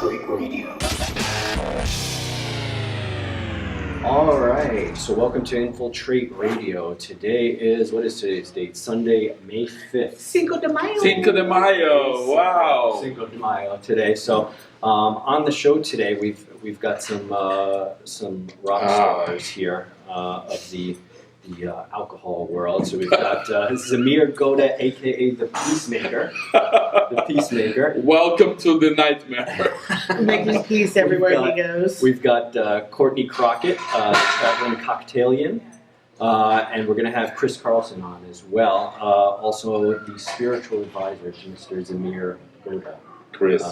Infiltrate Radio. All right, so welcome to Infiltrate Radio. Today is, what is today's date? Sunday, May 5th. Cinco de Mayo. Cinco de Mayo, wow. Cinco de Mayo today. So on the show today, we've got some rock stars here of the alcohol world. So we've got Zamir Goda, aka the Peacemaker. The Peacemaker. Welcome to the nightmare. Making peace everywhere he goes. We've got Courtney Crocket, traveling cocktailian. And we're going to have Chris Carlson on as well. Also the spiritual advisor to Mr. Zamir Goda. Chris.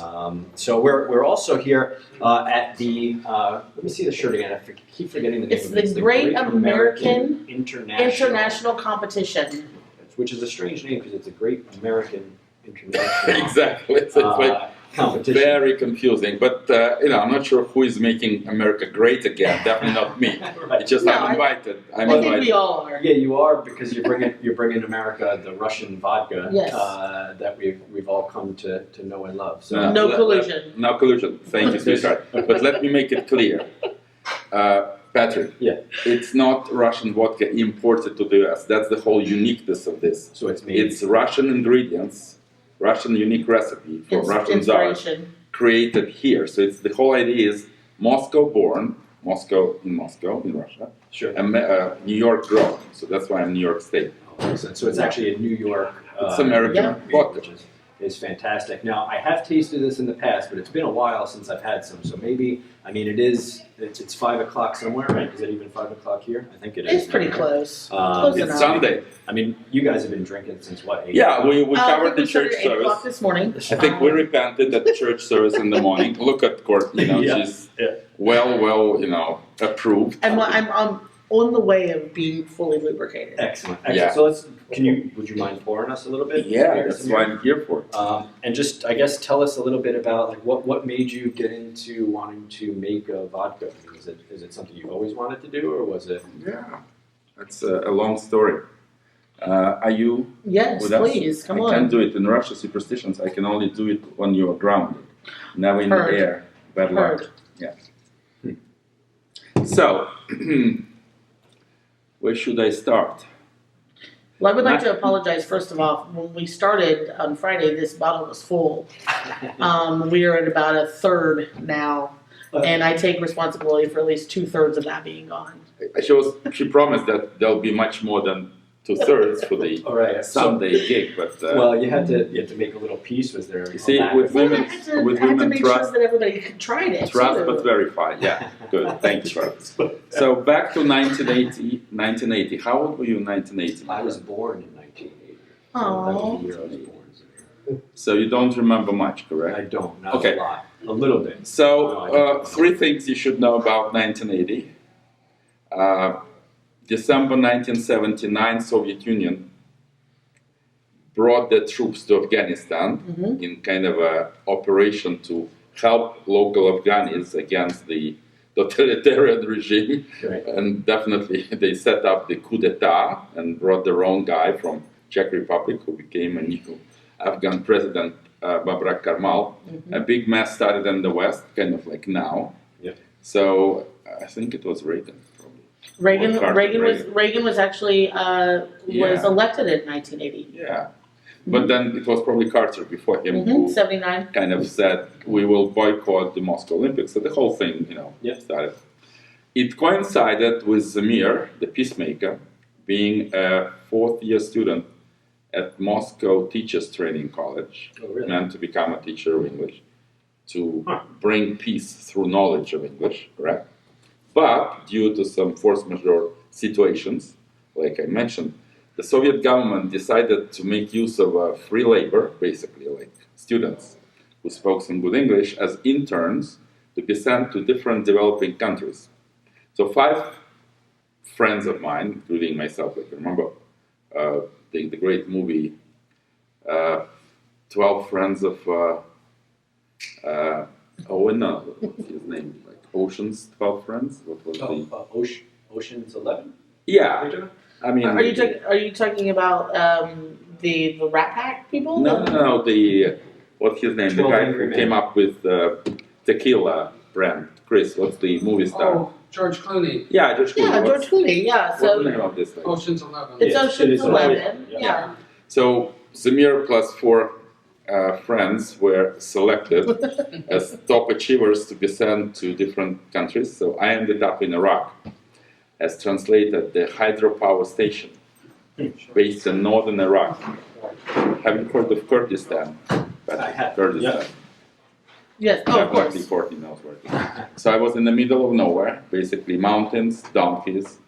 So we're also here at the, let me see the shirt again, I keep forgetting the name It's of it. the Great American International Competition. Which is a strange name because it's a Great American International Exactly. It's like competition. very confusing. But, I'm not sure who is making America great again. Definitely not me. Right. It's just No, I'm invited. I think we all are. Yeah, you are, because you're bringing America the Russian vodka Yes. that we've all come to know and love. So No collusion. No collusion. Thank you, sweetheart. But let me make it clear. Patrick, yeah, it's not Russian vodka imported to the US. That's the whole uniqueness of this. so it's made. It's Russian ingredients, Russian unique recipe for It's Russian czars inspiration. created here. So it's the whole idea is Moscow born, Moscow in Russia, Sure. and New York grown. So that's why I'm New York State. So it's actually a New York. It's American vodka. Which is fantastic. Now I have tasted this in the past, but it's been a while since I've had some. So maybe it's 5 o'clock somewhere, right? Is it even 5 o'clock here? I think it is. It's pretty close. Close It's enough. Sunday. I mean, you guys have been drinking since what? 8? Yeah, we I covered think the we started church at 8 o'clock service. this morning. I think we repented at the church service in the morning. Look at Courtney, Yeah. she's well, approved. I'm on the way of being fully lubricated. Excellent. Yeah. So would you mind pouring us a little bit? Yeah, here, that's Samir? what I'm here for. And just, I guess, tell us a little bit about what made you get into wanting to make a vodka? Is it something you always wanted to do, or was it? Yeah, that's a long story. Are you Yes, with us? please, come I on. can't do it in Russia. Superstitions. I can only do it when you are grounded, never in Heard. the air. Bad luck. Heard. Yeah. So, where should I start? Well, I would like to apologize first of all. When we started on Friday, this bottle was full. We are at about a third now, and I take responsibility for at least 2/3 of that being gone. She promised that there'll be much more than 2/3 for the All right. Sunday gig, but Well, you had to make a little piece. Was there? you see, a with Well, women, I had to, with I had to women make trust, sure that everybody tried it. trust too. but verify. Yeah, good. Thank you, Charles. So back to 1980. How old were you in 1980? I was born in 1980. So Aw. that was the year I was born. So you don't remember much, correct? I don't. Not Okay. a lot. A little bit. So No, I don't. 3 things you should know about 1980. December 1979, Soviet Union brought their troops to Afghanistan in kind of a operation to help local Afghanis against the totalitarian regime. Right. And definitely they set up the coup d'etat and brought their own guy from Czech Republic who became a new Afghan president, Babrak Karmal. A big mess started in the West, kind of like now. Yep. So I think it was Reagan, probably. Reagan, Or Carter, Reagan was actually was Yeah. elected in 1980. Yeah. But then it was probably Carter before him who 79. kind of said, we will boycott the Moscow Olympics. So the whole thing, started. It coincided with Zamir, the peacemaker, being a 4th-year student at Moscow Teachers Training College, Oh, really? meant to become a teacher of English, to bring peace through knowledge of English, correct? But due to some force majeure situations, like I mentioned, the Soviet government decided to make use of free labor, basically, like students who spoke some good English, as interns to be sent to different developing countries. So 5 friends of mine, including myself, like remember the great movie 12 Friends of what's his name? Like Ocean's 12 Friends? What was the Ocean's 11? Yeah. I mean, Are you talking about the Rat Pack people? no. What's his name? The 12 guy Angry who Men. came up with tequila brand. Chris, what's the movie star? Oh, George Clooney. Yeah, George Clooney. Yeah, What's- George Clooney, yeah, What's the so name of this thing? Ocean's 11. it's Yes, it Ocean's is 11, Yeah. yeah. So Zamir plus 4 friends were selected as top achievers to be sent to different countries. So I ended up in Iraq as translated the hydropower station based in northern Iraq. Have you heard of Kurdistan? I have, Kurdistan. yeah. Yes, oh, of Definitely course. Courtney knows where it is. So I was in the middle of nowhere, basically mountains, donkeys,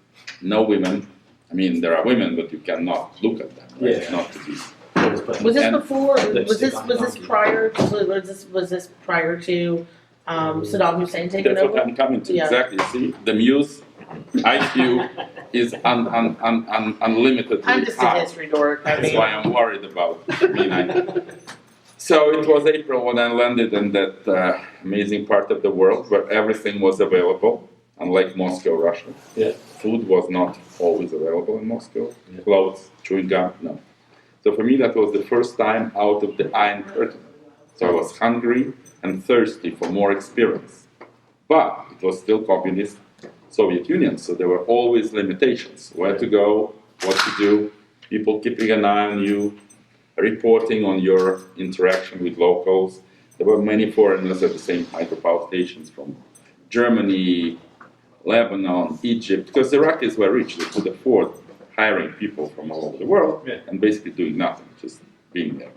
no women. I mean, there are women, but you cannot look at them. Right? Yeah. Not to be. Was this And- before, was Lipstick this, on was this donkey. prior, was this prior to Saddam Hussein taking That's what over? I'm coming to. Yeah. Exactly. See, the Muse IQ is unlimitedly I'm just a high. history dork, I That's mean. why I'm worried about me. So it was April when I landed in that amazing part of the world where everything was available, unlike Moscow, Russia. Yeah. Food was not always available in Moscow. Yeah. Clothes, chewing gum, no. So for me, that was the first time out of the Iron Curtain. So I was hungry and thirsty for more experience. But it was still communist Soviet Union, so there were always limitations. Where to go, what to do, people keeping an eye on you, reporting on your interaction with locals. There were many foreigners at the same hydropower stations from Germany, Lebanon, Egypt, because the Iraqis were rich, they could afford hiring people from all over the world Yeah. and basically doing nothing, just being there.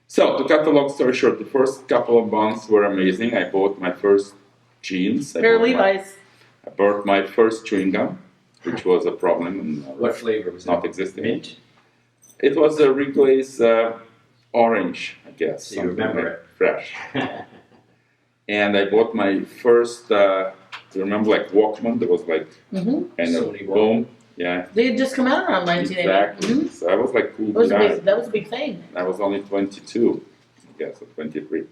So, to cut a long story short, the first couple of months were amazing. I bought my first jeans. Pair of I bought my- Levi's. I bought my first chewing gum, which was a problem and What flavor was it? not existing. Mint? It was a Wrigley's orange, I guess. So you something remember like it. Fresh. And I bought my first, do you remember like Walkman? There was like Mm-hmm. kind of Sony Walkman. boom. Yeah, They had just come out around 1980. exactly. Mhm. So I was like cool That was a guy. big, that was a big thing. I was only 22, I guess, or 23.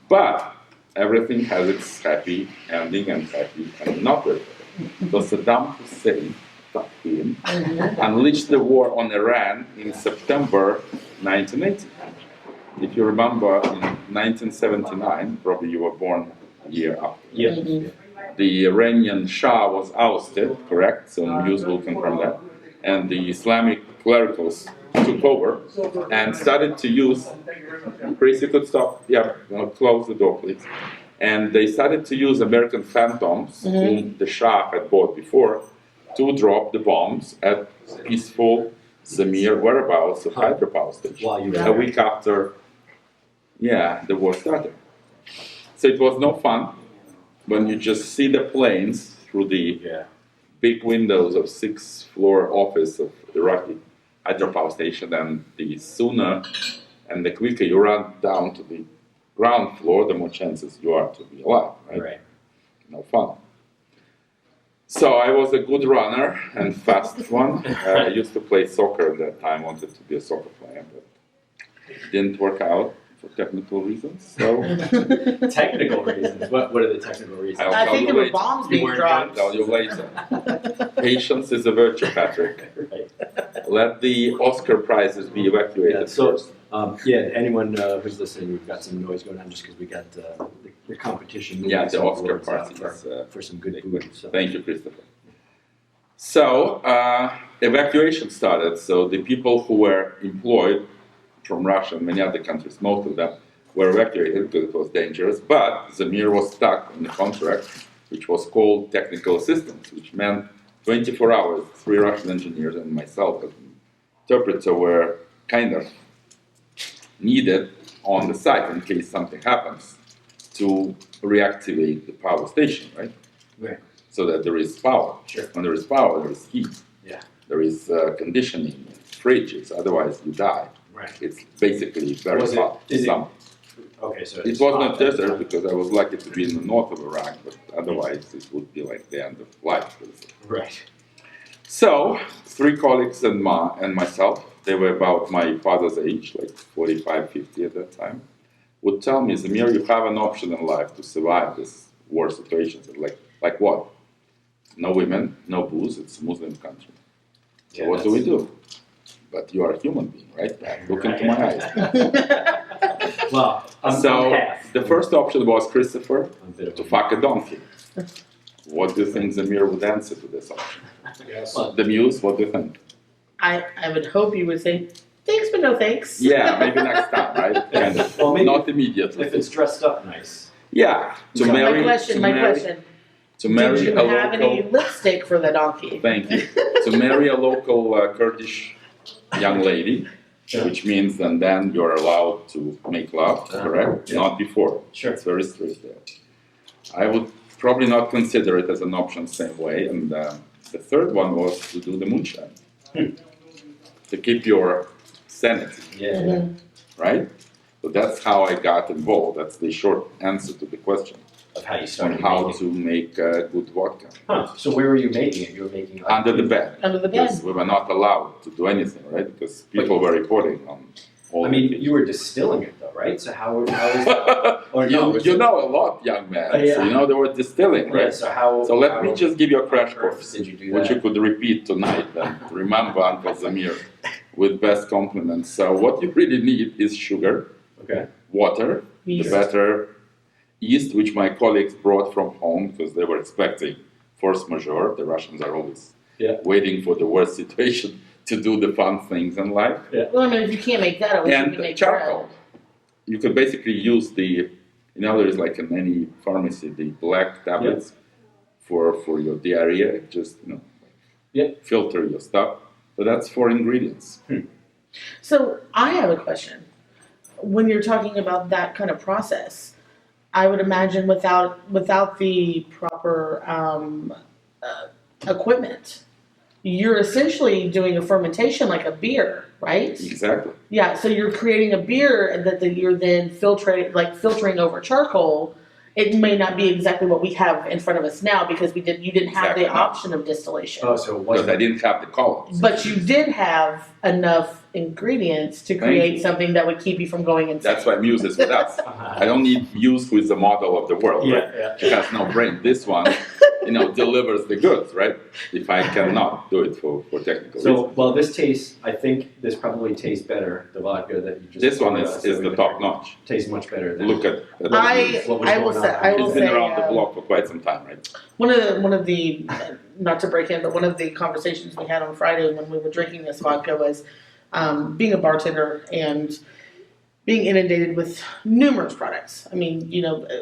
But everything has its happy ending and happy and not very happy. So Saddam Hussein, fuck him, Mhm. unleashed the war on Iran in September 1980. If you remember, in 1979, probably you were born a year after. Yeah. Mhm. The Iranian Shah was ousted, correct? So news will confirm that. And the Islamic clericals took over and started to use, Chris, you could stop, yeah, close the door, please. And they started to use American Phantoms, whom the Shah had bought before, to drop the bombs at peaceful Zamir whereabouts of hydropower station. While you were A there. week after, yeah, the war started. So it was no fun when you just see the planes through the Yeah. big windows of 6th-floor office of Iraqi hydropower station, and the sooner and the quicker you run down to the ground floor, the more chances you are to be alive, right? Right. No fun. So I was a good runner and fast one. I used to play soccer at that time, wanted to be a soccer player, but it didn't work out for technical reasons. So Technical reasons. What are the technical reasons? I'll I tell think you there were later. bombs You being weren't I'll dropped. tell you later. Patience is a virtue, Patrick. Right. Let the Oscar prizes be evacuated Yeah, so, first. yeah, anyone who's listening, we've got some noise going on just because we got the competition. moving Yeah, the some Oscar awards out party is, for some good food. So. Thank you, Christopher. So, evacuation started. So, the people who were employed from Russia and many other countries, most of them, were evacuated because it was dangerous. But Zamir was stuck on the contract, which was called technical assistance, which meant 24 hours, 3 Russian engineers and myself as an interpreter were kind of needed on the site in case something happens to reactivate the power station, right? Right. So that there is power. Sure. When there is power, there is heat. Yeah. There is conditioning, fridges, otherwise you die. Right. It's basically very Was it- hot. is it- Summer. Okay, so It it's was hot not at the desert time. because I was lucky to be in the north of Iraq, but otherwise it would be like the end of life. Right. So, 3 colleagues and myself, they were about my father's age, like 45, 50 at that time, would tell me, Zamir, you have an option in life to survive this war situation. So like what? No women, no booze, it's a Muslim country. So Yeah, what do we that's- do? But you are a human being, right? Look into my eyes. Well, I'm So half. The first option was Christopher I'm a bit of to a- fuck a donkey. What do you think Zamir would answer to this option? Yes. The muse, what do you think? I would hope you would say, thanks, but no thanks. Yeah, maybe next time, right? Kind of. Well, maybe Not immediately. If it's dressed up nice. Yeah, to So marry. My question, To marry did you a have local. any lipstick for the donkey? Thank you. To marry a local Kurdish young lady, Yeah. which means then you're allowed to make love, correct? Yeah. Not before. Sure. It's very strict there. I would probably not consider it as an option same way. And the third one was to do the moonshine. To keep your sanity, Yeah. Mhm. right? So that's how I got involved. That's the short answer to the question Of how you on started how making. to make good vodka. Huh. So where were you making it? You were making like Under the bed. Under the bed. Because we were not allowed to do anything, right? Because people were reporting on all I the mean, things. you were distilling it though, right? So how is that? Or you, no, was you it- know a lot, young man. Yeah. So you know they were distilling, Yeah, right? so how? So let me how just give you a crash on earth course, did you do which that? you could repeat tonight and remember Uncle Zamir with best compliments. So what you really need is sugar, Okay. water, Yeast. the better yeast, which my colleagues brought from home because they were expecting force majeure. The Russians are always Yeah. waiting for the worst situation to do the fun things in life. Well, I mean, if you can't make that, at least you can And make charcoal. bread. You could basically use there is like in any pharmacy, the black tablets for your diarrhea. Just, Yeah. filter your stuff. So that's 4 ingredients. So I have a question. When you're talking about that kind of process, I would imagine without the proper equipment, you're essentially doing a fermentation like a beer, right? Exactly. Yeah. So you're creating a beer that you're then filtering over charcoal. It may not be exactly what we have in front of us now because you didn't have Exactly the not. option of distillation. Oh, so it Because I wasn't. didn't have the columns. But you did have enough ingredients to Thank create you. something that would keep you from going insane. That's why Muse is with us. I don't need Muse, who is the model of the world, right? Yeah. She has no brain. This one, delivers the goods, right? If I cannot do it for technical So, reasons. well, this tastes. I think this probably tastes better. The vodka that you just. This one poured is us the that we top made. notch. Tastes much better than. Look at What was I will going say on? I will She's been say around the block for quite some time, right? one of the not to break in, but one of the conversations we had on Friday when we were drinking this vodka was being a bartender and being inundated with numerous products. I mean,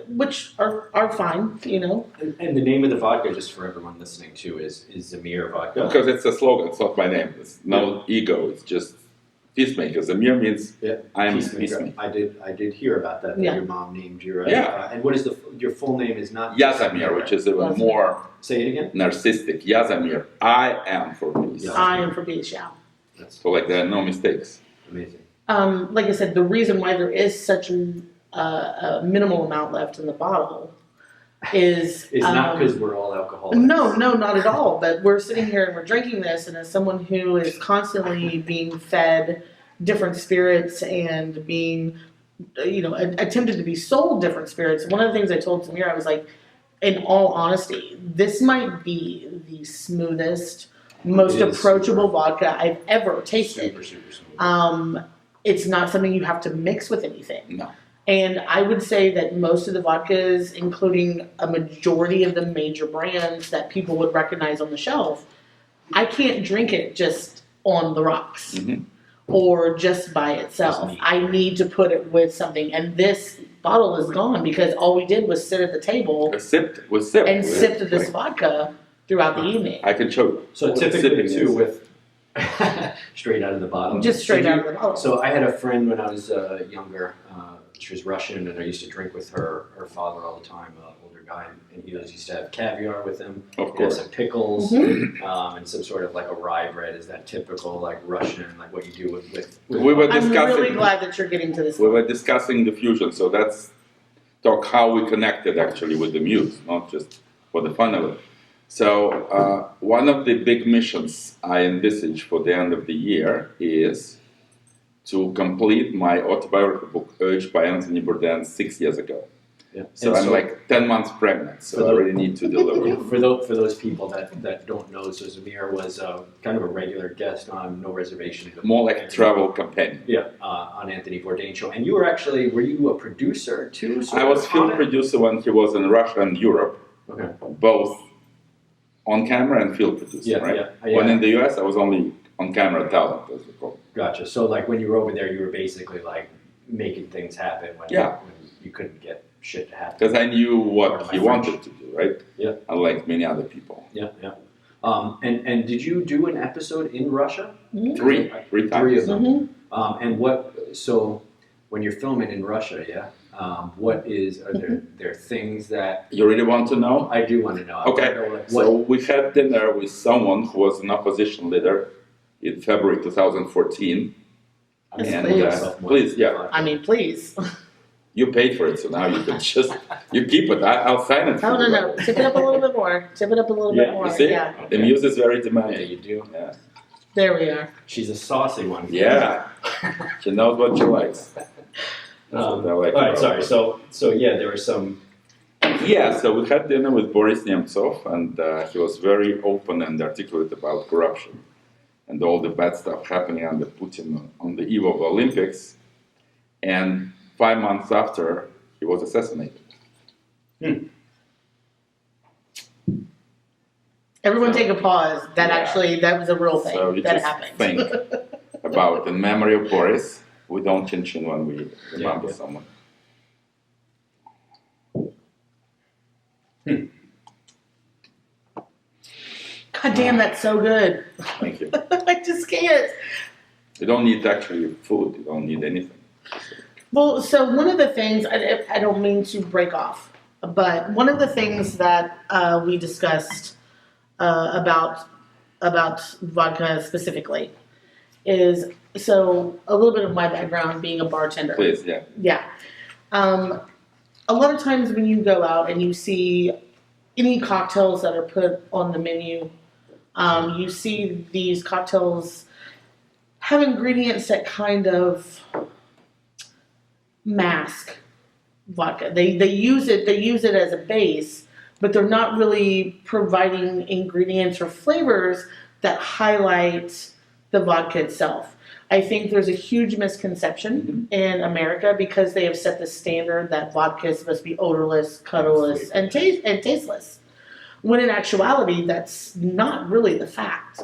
which are fine, And the name of the vodka, just for everyone listening too, is Zamir vodka. Because it's a slogan, it's not my name. It's no ego, it's just peacemaker. Zamir means Yeah. I'm Peacemaker. peacemaker. I did hear about that. That Yeah. your mom named you. Right? Yeah. And what is your full name? Is not Yazamir, which is even Yazamir. more Say it again. narcissistic. Yazamir, I am for peace. Yeah. I am for beach, yeah. That's So like there are no mistakes. amazing. Like I said, the reason why there is such a minimal amount left in the bottle is It's not because we're all alcoholics. No, not at all. But we're sitting here and we're drinking this, and as someone who is constantly being fed different spirits and being, attempted to be sold different spirits, one of the things I told Zamir, I was like, in all honesty, this might be the smoothest, most It is approachable vodka I've ever tasted. Super smooth. It's not something you have to mix with anything. No. And I would say that most of the vodkas, including a majority of the major brands that people would recognize on the shelf, I can't drink it just on the rocks Mhm. or just by itself. Just neat. I need to put it with something. And this bottle is gone because all we did was sit at the table We sipped. and sipped this vodka throughout the evening. I can show you. So what typically sipping too is. with straight out of the bottle. Just straight Did out you- of the bottle. So I had a friend when I was younger. She was Russian, and I used to drink with her father all the time, older guy, and he always used to have caviar with him. Of He had course. some pickles and some sort of like a rye bread. Is that typical like Russian, like what you do with We were I'm discussing. really glad that you're getting to this We one. were discussing the fusion, so that's talk how we connected actually with the muse, not just for the fun of it. So one of the big missions I envisage for the end of the year is to complete my autobiography book, urged by Anthony Bourdain 6 years ago. Yeah. So And I'm like 10 months pregnant, so I really need to deliver. For those people that don't know, so Zamir was kind of a regular guest on No Reservation. More like a travel companion. Yeah, on Anthony Bourdain show. And you were you a producer too? I was film producer when he was in Russia and Europe, Okay. both on camera and field producer, right? Yeah. When in the US, I was only on camera talent, as we call it. Gotcha. So like when you were over there, you were basically like making things happen when you couldn't get shit to happen. Because I knew what he wanted to do, right? Yeah. Unlike many other people. Yeah. And did you do an episode in Russia? Mm-hmm. Three times. 3 of them. Mm-hmm. And so when you're filming in Russia, are there things that You really want to know? I do want to know? Okay. I know, So we had dinner with someone who was an opposition leader in February 2014. Yes, And please, yeah. I mean, please. You paid for it, so now you can just you keep it. I'll sign it. Oh, no. Tip it up a little bit more. Tip it up a little bit more. You see, Yeah. the muse is very Yeah, demanding. you do. Yeah, There we are. She's a saucy one. yeah. She knows what she likes. That's what I like All right, about sorry. her. So yeah, there were some. Yeah, so we had dinner with Boris Nemtsov, and he was very open and articulate about corruption and all the bad stuff happening under Putin on the eve of the Olympics. And 5 months after, he was assassinated. Everyone take a pause. That Yeah. that was a real thing. So you that just happened. think about, in memory of Boris, we don't chin when we remember Yeah. someone. God damn, that's so good. Thank you. I just can't. You don't need actually food. You don't need anything. Well, so one of the things, I don't mean to break off, but one of the things that we discussed about vodka specifically is, so a little bit of my background being a bartender. Please, yeah. Yeah. A lot of times when you go out and you see any cocktails that are put on the menu, you see these cocktails have ingredients that kind of mask vodka. They use it as a base, but they're not really providing ingredients or flavors that highlight the vodka itself. I think there's a huge misconception in America because they have set the standard that vodka is supposed to be odorless, colorless, and tasteless. When in actuality, that's not really the fact.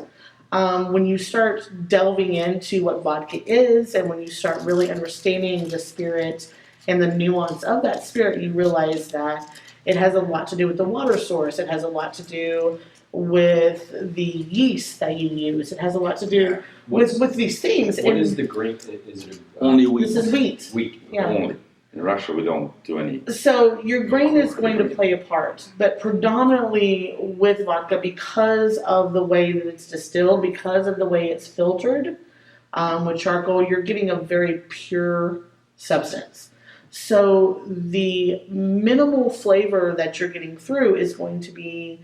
When you start delving into what vodka is, and when you start really understanding the spirit and the nuance of that spirit, you realize that it has a lot to do with the water source. It has a lot to do with the yeast that you use. It has a lot to do with these things. What is the grain? Is it Only wheat. This is wheat. Wheat. Yeah. Only. In Russia, we don't do any. So your grain is going to play a part, but predominantly with vodka, because of the way that it's distilled, because of the way it's filtered with charcoal, you're getting a very pure substance. So the minimal flavor that you're getting through is going to be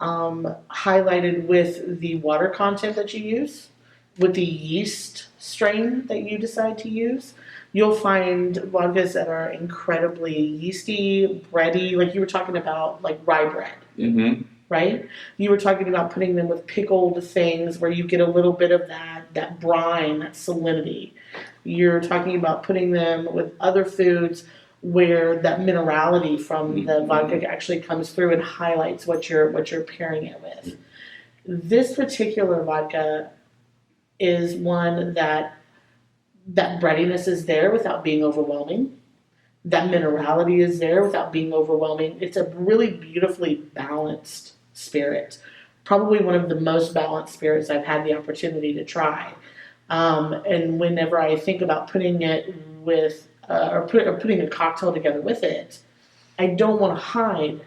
highlighted with the water content that you use, with the yeast strain that you decide to use. You'll find vodkas that are incredibly yeasty, bready, like you were talking about, like rye bread, right? You were talking about putting them with pickled things where you get a little bit of that brine, that salinity. You're talking about putting them with other foods where that minerality from the vodka actually comes through and highlights what you're pairing it with. This particular vodka is one that breadiness is there without being overwhelming. That minerality is there without being overwhelming. It's a really beautifully balanced spirit. Probably one of the most balanced spirits I've had the opportunity to try. And whenever I think about putting it with, or putting a cocktail together with it, I don't want to hide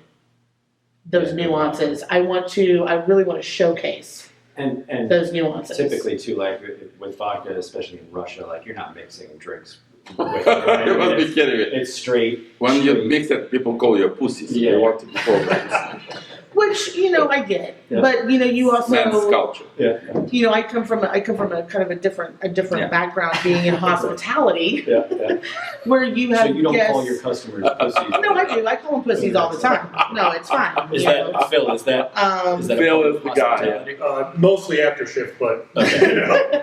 those nuances. I really want to showcase and those nuances. Typically, too, like with vodka, especially in Russia, like you're not mixing drinks with it. Right? You must be kidding me. It's straight. When you mix it, people call you a pussy, so Yeah. they want to be called that. Which, I get. Yeah. But, you Men's also, culture. I come from a kind of a different Yeah. background being in hospitality Yeah. where you have So you don't guests. call your customers pussies? No, I do. I call them pussies all the time. No, it's fine. Is that Phil? Is that Um, is that Phil a is the guy. guy? Mostly after shift, but Okay.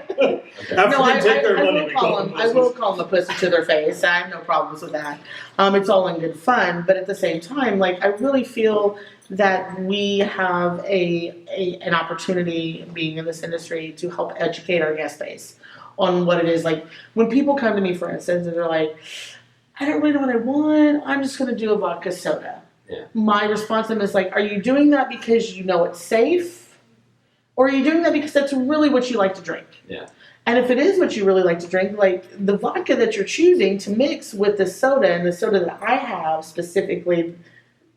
after No, they take their money, we call them I will pussies. call them a pussy to their face. I have no problems with that. It's all in good fun, but at the same time, I really feel that we have an opportunity being in this industry to help educate our guest base on what it is. Like when people come to me, for instance, and they're like, I don't really know what I want. I'm just going to do a vodka soda. Yeah. My response to them is like, are you doing that because you know it's safe? Or are you doing that because that's really what you like to drink? Yeah. And if it is what you really like to drink, like the vodka that you're choosing to mix with the soda, and the soda that I have specifically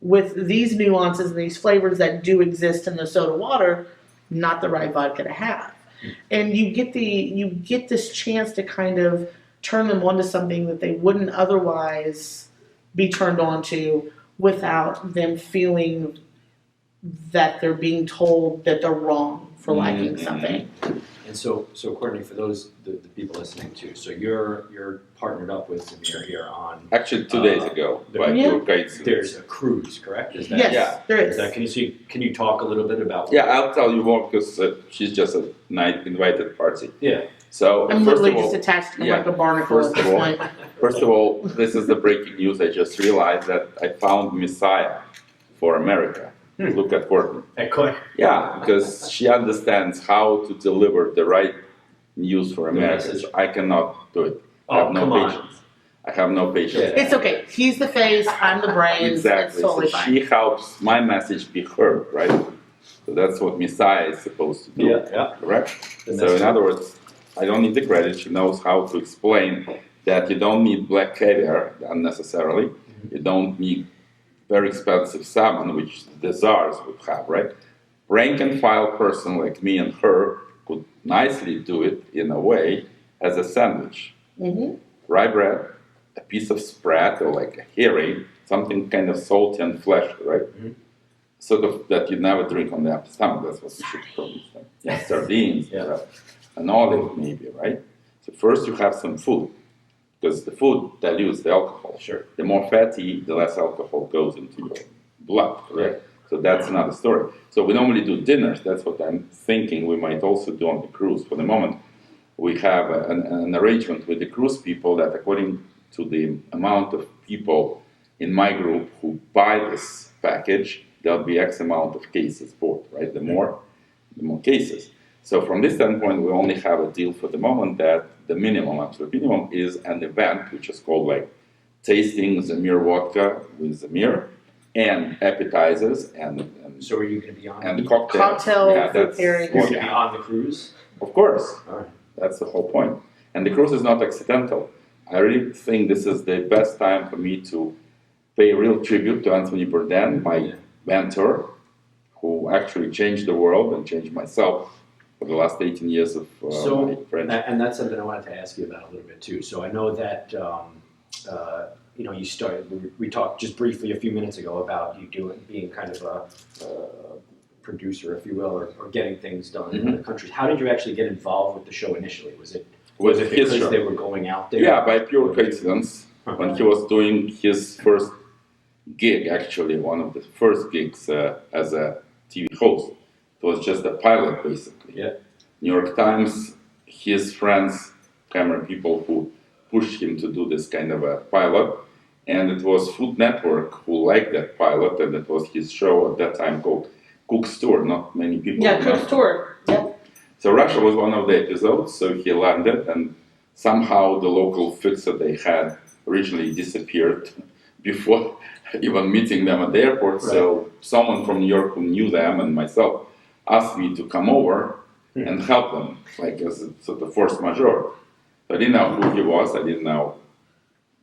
with these nuances and these flavors that do exist in the soda water, not the right vodka to have. And you get this chance to kind of turn them onto something that they wouldn't otherwise be turned on to without them feeling that they're being told that they're wrong for liking something. And so Courtney, for those the people listening too, so you're partnered up with Zamir here on. Actually, 2 days ago, by Yeah. your guidance. There's a cruise, correct? Is that? Yes, Yeah. there is. Is that, can you talk a little bit about? Yeah, I'll tell you more because she's just a night invited party. Yeah. So I'm first literally of all, just attached to him yeah, like a barnacle first at this of all- point. First of all, this is the breaking news. I just realized that I found Messiah for America. Look at Courtney. At Coy. Yeah, because she understands how to deliver the right news for America. message. I cannot do it. I Oh, have no come on. patience. I have no patience. Yeah. It's okay. He's the face, I'm the brains. Exactly. It's totally So fine. she helps my message be heard, right? So that's what Messiah is supposed to do. Yeah. Correct? The So in message. other words, I don't need the credit. She knows how to explain that you don't need black caviar unnecessarily. You don't need very expensive salmon, which the czars would have, right? Rank and file person like me and her could nicely do it in a way as a sandwich. Mm-hmm. Rye bread, a piece of spread or like a herring, something kind of salty and fleshy, right? Sort of that you never drink on the empty stomach. That's what you should probably say. Yeah, sardines, Yeah. an olive maybe, right? So first you have some food, because the food dilutes the alcohol. Sure. The more fatty, the less alcohol goes into your blood, correct? So that's another story. So we normally do dinners. That's what I'm thinking we might also do on the cruise. For the moment, we have an arrangement with the cruise people that according to the amount of people in my group who buy this package, there'll be X amount of cases bought, right? The more cases. So from this standpoint, we only have a deal for the moment that the minimum, absolute minimum, is an event which is called like tasting Zamir vodka with Zamir and appetizers and So are you going to be on? and cocktails. Cocktail, Yeah, food that's pairing. You're what- going to be on the cruise. of course. All right. That's the whole point. And the cruise is not accidental. I really think this is the best time for me to pay real tribute to Anthony Bourdain, my mentor, who actually changed the world and changed myself for the last 18 years of my So, friendship. and that's something I wanted to ask you about a little bit too. So I know that you started. We talked just briefly a few minutes ago about you being kind of a producer, if you will, or getting things done in other countries. How did you actually get involved with the show initially? Was it With his because show. they were going out there? Yeah, by pure coincidence, when he was doing his first gig, actually one of the first gigs as a TV host, it was just a pilot basically. Yeah. New York Times, his friends, camera people who pushed him to do this kind of a pilot, and it was Food Network who liked that pilot, and it was his show at that time called Cook's Tour. Not many people Yeah, remember. Cook's Tour. Yep. So Russia was one of the episodes, so he landed, and somehow the local fixer they had originally disappeared before even meeting them at the airport. So someone from New York who knew them and myself asked me to come over and help them, like as a sort of force majeure. I didn't know who he was. I didn't know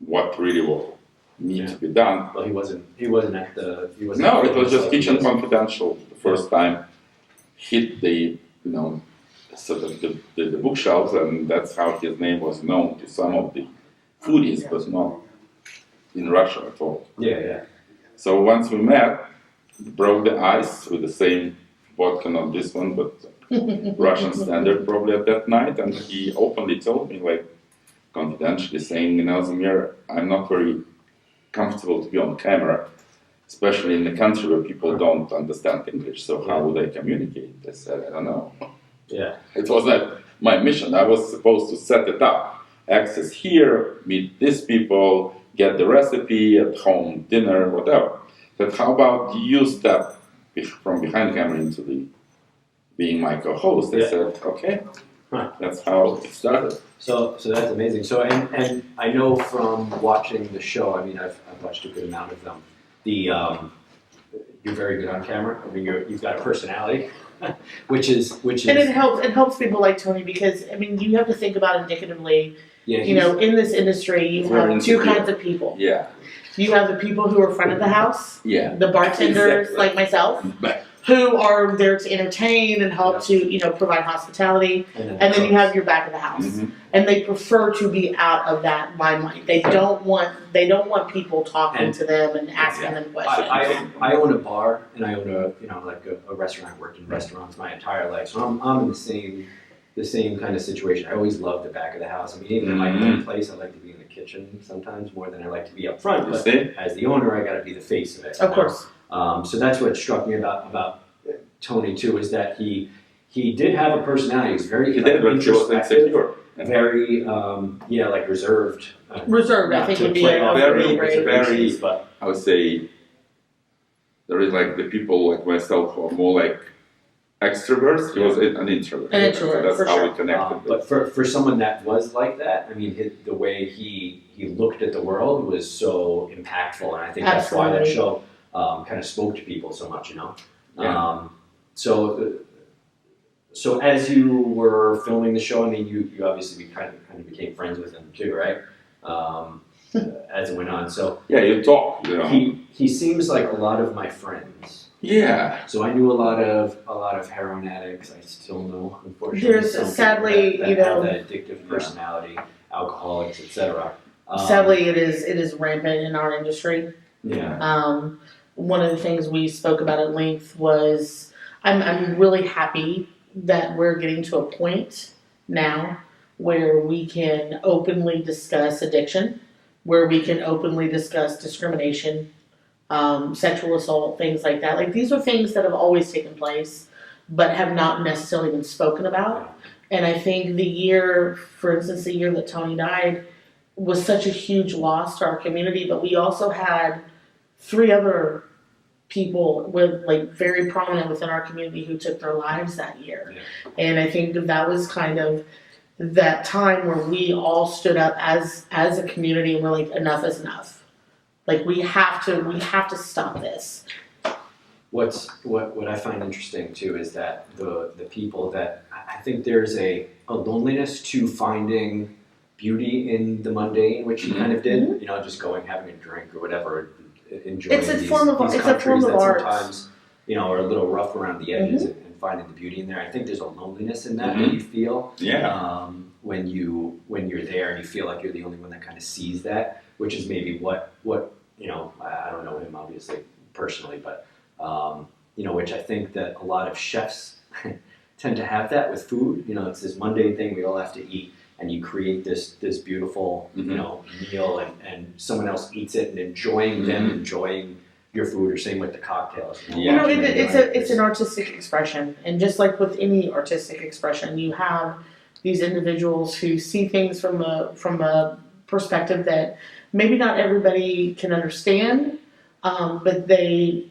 what really will need to be done. Well, he wasn't at the. He wasn't No, at it was the- just Kitchen Confidential. The first time hit the sort of the bookshelves, and that's how his name was known to some of the foodies, but not in Russia at all. Yeah. So once we met, broke the ice with the same vodka, not this one, but Russian standard probably at that night, and he openly told me, like, confidentially saying, Zamir, I'm not very comfortable to be on camera, especially in a country where people don't understand English, so how would I communicate? I said, I don't know. Yeah. It was not my mission. I was supposed to set it up. Access here, meet these people, get the recipe at home, dinner, whatever. But how about you step from behind camera into the being my co-host? I said, okay, that's how it started. So that's amazing. So and I know from watching the show, I mean, I've watched a good amount of them. You're very good on camera. I mean, you've got a personality, which is. And it helps people like Tony because I mean you have to think about indicatively. Yeah, you know, in this industry, you have two kinds of people. Yeah. You have the people who are front of the house, the bartenders like myself, who are there to entertain and help to provide hospitality, and then you have your back of the house, and they prefer to be out of that limelight. They don't want people talking to them and asking them questions. I own a bar and I own a restaurant. I've worked in restaurants my entire life, so I'm in the same kind of situation. I always love the back of the house. I mean, even in my own place, I like to be in the kitchen sometimes more than I like to be up front. But as the owner, I got to be the face of it. Of course. So that's what struck me about Tony too, is that he did have a personality. He was very introspective, very like reserved. Reserved, I think would be very. But I would say there is like the people like myself who are more like extroverts. He was an introvert. An introvert, so that's how we connected. But for someone that was like that, I mean, the way he looked at the world was so impactful, and I think that's why that show kind of spoke to people so much, Yeah. So as you were filming the show, I mean, you obviously kind of became friends with him too, right? As it went on, so you talk. He seems like a lot of my friends. Yeah. So I knew a lot of heroin addicts. I still know, unfortunately. There's sadly, that have that addictive personality, alcoholics, etc. Sadly, it is rampant in our industry. Yeah. One of the things we spoke about at length was I'm really happy that we're getting to a point now where we can openly discuss addiction, where we can openly discuss discrimination, sexual assault, things like that. Like these are things that have always taken place, but have not necessarily been spoken about. And I think for instance, the year that Tony died was such a huge loss to our community, but we also had 3 other people with like very prominent within our community who took their lives that year. Yeah. And I think that was kind of that time where we all stood up as a community and we're like, enough is enough. Like we have to stop this. What I find interesting too is that the people that I think there's a loneliness to finding beauty in the mundane, which he kind of did. Just going, having a drink or whatever, enjoying these countries that sometimes are a little rough around the edges and finding the beauty in there. I think there's a loneliness in that that you feel when you're there and you feel like you're the only one that kind of sees that, which is maybe what I don't know him obviously personally, but which I think that a lot of chefs tend to have that with food. It's this mundane thing we all have to eat, and you create this beautiful meal, and someone else eats it and enjoying them enjoying your food, or same with the cocktails. It's an artistic expression, and just like with any artistic expression, you have these individuals who see things from a perspective that maybe not everybody can understand, but they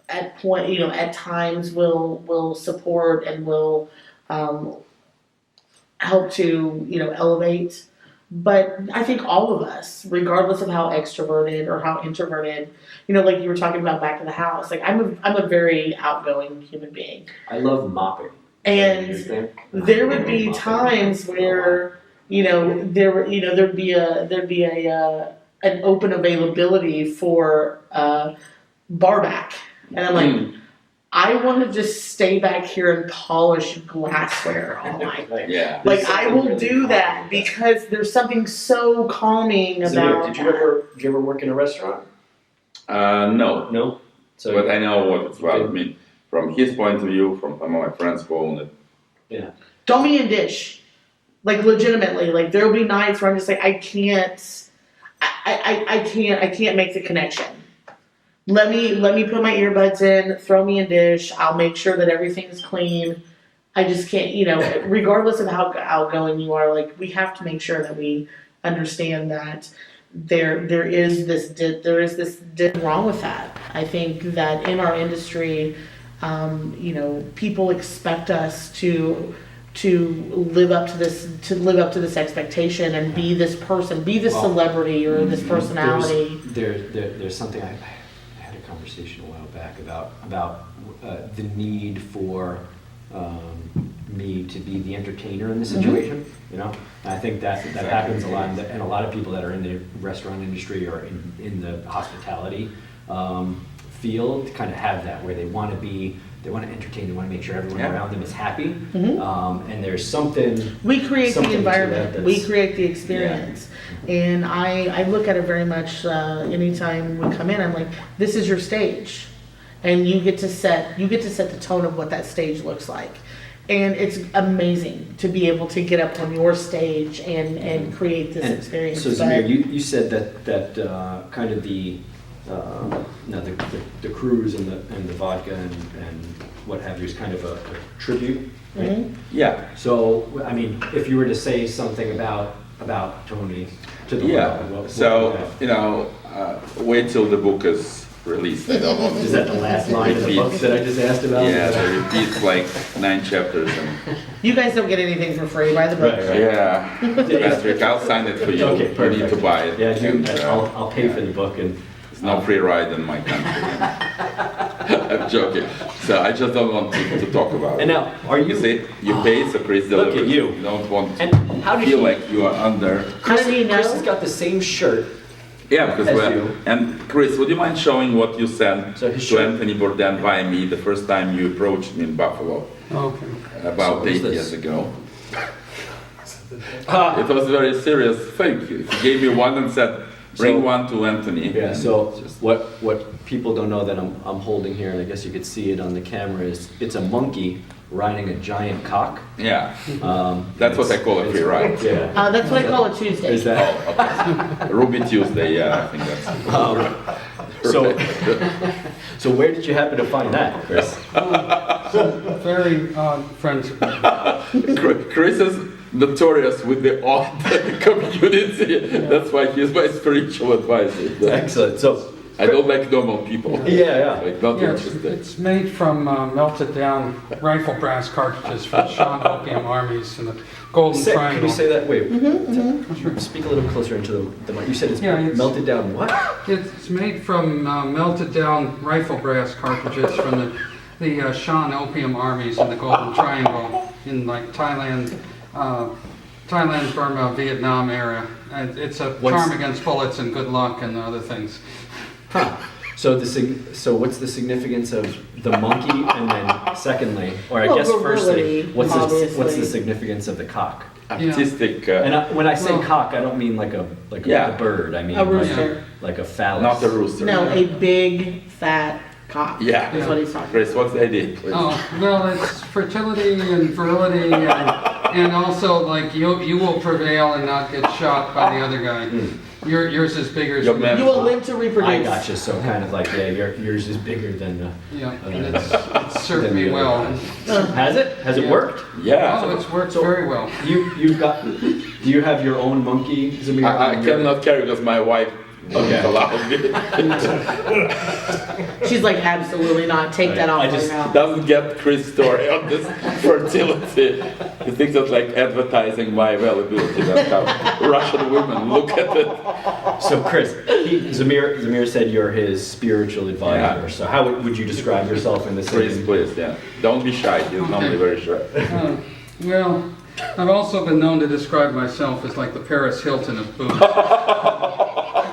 at times will support and will help to elevate. But I think all of us, regardless of how extroverted or how introverted, like you were talking about back in the house, like I'm a very outgoing human being. I love mopping. And there would be times where there'd be an open availability for bar back, and I'm like, I want to just stay back here and polish glassware all night. Like I will do that because there's something so calming about. Did you ever work in a restaurant? No. No. So But I know what it's about. I mean, from his point of view, from some of my friends who own it. Don't be in dish. Like legitimately, like there'll be nights where I'm just like, I can't make the connection. Let me put my earbuds in, throw me in dish, I'll make sure that everything's clean. I just can't, regardless of how outgoing you are, like we have to make sure that we understand that there is this wrong with that. I think that in our industry, people expect us to live up to this expectation and be this person, be this celebrity or this personality. There's something I had a conversation a while back about the need for me to be the entertainer in the situation. And I think that happens a lot, and a lot of people that are in the restaurant industry or in the hospitality field kind of have that, where they want to entertain, they want to make sure everyone around them is happy. And there's something. We create something the to environment. that We create the experience. And I look at it very much. Anytime we come in, I'm like, this is your stage, and you get to set the tone of what that stage looks like. And it's amazing to be able to get up on your stage and create this experience. So Zamir, you said that kind of the cruise and the vodka and what have you is kind of a tribute, right? Yeah. So I mean, if you were to say something about Tony to the world, wait till the book is released. I don't want is that the last line of the book that I just asked about? Yeah, it repeats like 9 chapters. You guys don't get anything for free. Buy the book. Right. Yeah, Patrick, I'll sign it for you. Okay, You perfect. need to buy it. Yeah, I'll pay for the book and. It's no free ride in my country. I'm joking. So I just don't want people to talk about it. And now, are you? See, you pay, so Chris delivers. Look at you. You don't want And to how did feel he? like you are under. How did he know? Chris has got the same shirt. Yeah, because As you. and Chris, would you mind showing what you sent So his to shirt- Anthony Bourdain via me the first time you approached me in Buffalo Okay. about So 8 what is years this? ago? It was a very serious thing. He gave me one and said, bring one to Anthony. Yeah. And So just- what people don't know that I'm holding here, and I guess you could see it on the camera, is it's a monkey riding a giant cock. Yeah, that's what I call a free ride. Yeah. That's what I call a Tuesday. Is that? Ruby Tuesday, yeah, I think that's. So where did you happen to find that, Chris? Very friends of mine. Chris is notorious with the odd community. That's why he's my spiritual advisor. Excellent. So I don't like normal people. Yeah. Like not Yeah, interested. it's made from melted down rifle brass cartridges from Sean Opium Armies in the Golden Can Triangle. you say that? Wait. Speak a little closer into the mic. You said it's melted down what? It's made from melted down rifle brass cartridges from the Shan Opium Armies in the Golden Triangle in like Thailand, Burma, Vietnam area. And it's a charm against bullets and good luck and other things. Huh. So what's the significance of the monkey, and then secondly, or I guess firstly, what's the significance of the cock? Artistic. And when I say cock, I don't mean like a bird. I mean A rooster. like a phallus. Not a rooster. No, a big fat cock. Yeah. That's what he's talking about. Chris, what's the idea? Please? Oh, well, it's fertility and virility, and also like you will prevail and not get shot by the other guy. Yours is bigger. Your man- You will live to reproduce. I gotcha. So kind of like yours is bigger than. Yeah, and it's served me well. Has it? Has it worked? Yeah. Oh, it's worked very well. You've got. Do you have your own monkey, Zamir? I cannot carry because my wife won't allow me. She's like, absolutely not. Take that off I right just- now. Doesn't get Chris' story on this fertility. He thinks that's like advertising my availability. That's how Russian women look at it. So Chris, Zamir said you're his spiritual advisor. Yeah. So how would you describe yourself in this? Please, yeah. Don't be shy. He's normally very shy. Well, I've also been known to describe myself as like the Paris Hilton of booze.